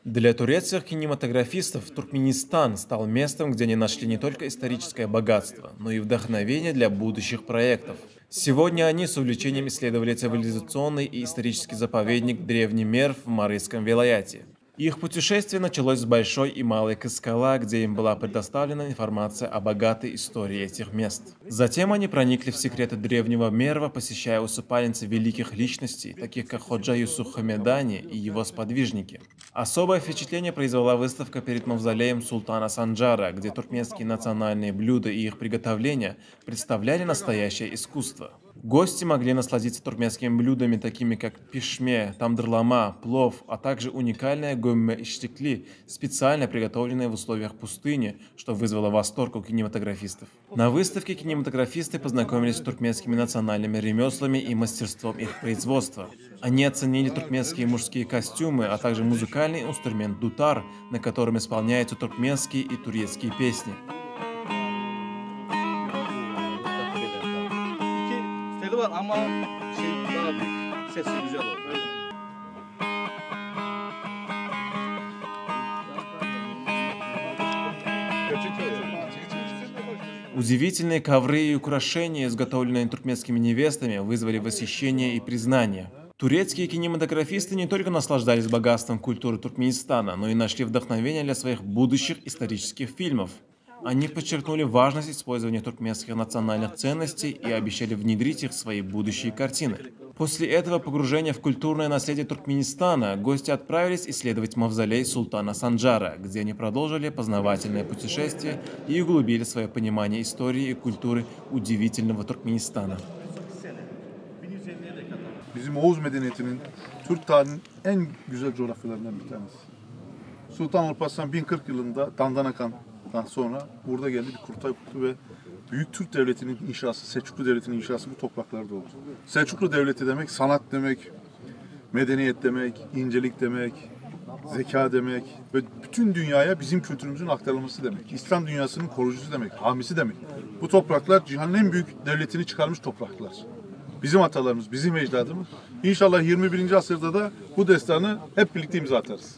Для турецких кинематографистов Туркменистан стал местом, где они нашли не только историческое богатство, но и вдохновение для будущих проектов. Сегодня они с увлечением исследовали цивилизационный и исторический заповедник Древний Мерв в Марийском вилаяте. Их путешествие началось с Большой и Малой Кыскала, где им была предоставлена информация о богатой истории этих мест. Затем они проникли в секреты Древнего Мерва, посещая усыпальницы великих личностей, таких как Ходжа Юсуф Хамедани и его сподвижники. Особое впечатление произвела выставка перед мавзолеем султана Санджара, где туркменские национальные блюда и их приготовления представляли настоящее искусство. Гости могли насладиться туркменскими блюдами, такими как пишме, тамдырлама, плов, а также уникальная гомме иштикли, специально приготовленная в условиях пустыни, что вызвало восторг у кинематографистов. На выставке кинематографисты познакомились с туркменскими национальными ремеслами и мастерством их производства. Они оценили туркменские мужские костюмы, а также музыкальный инструмент дутар, на котором исполняются туркменские и турецкие песни. Var ama şey daha büyük. Sesi güzel olur. Удивительные ковры и украшения, изготовленные туркменскими невестами, вызвали восхищение и признание. Турецкие кинематографисты не только наслаждались богатством культуры Туркменистана, но и нашли вдохновение для своих будущих исторических фильмов. Они подчеркнули важность использования туркменских национальных ценностей и обещали внедрить их в свои будущие картины. После этого погружения в культурное наследие Туркменистана гости отправились исследовать мавзолей султана Санджара, где они продолжили познавательное путешествие и углубили свое понимание истории и культуры удивительного Туркменистана. Bizim Oğuz medeniyetinin Türk tarihinin en güzel coğrafyalarından bir tanesi. Sultan Alparslan 1040 yılında Dandanakan'dan sonra burada geldi, bir kurultay kurdu ve Büyük Türk Devleti'nin inşası, Selçuklu Devleti'nin inşası bu topraklarda oldu. Selçuklu Devleti demek, sanat demek, medeniyet demek, incelik demek, zeka demek ve bütün dünyaya bizim kültürümüzün aktarılması demek. İslam dünyasının koruyucusu demek, hamisi demek. Bu topraklar cihanın en büyük devletini çıkarmış topraklar. Bizim atalarımız, bizim ecdadımız. İnşallah 21. asırda da bu destanı hep birlikte imza atarız.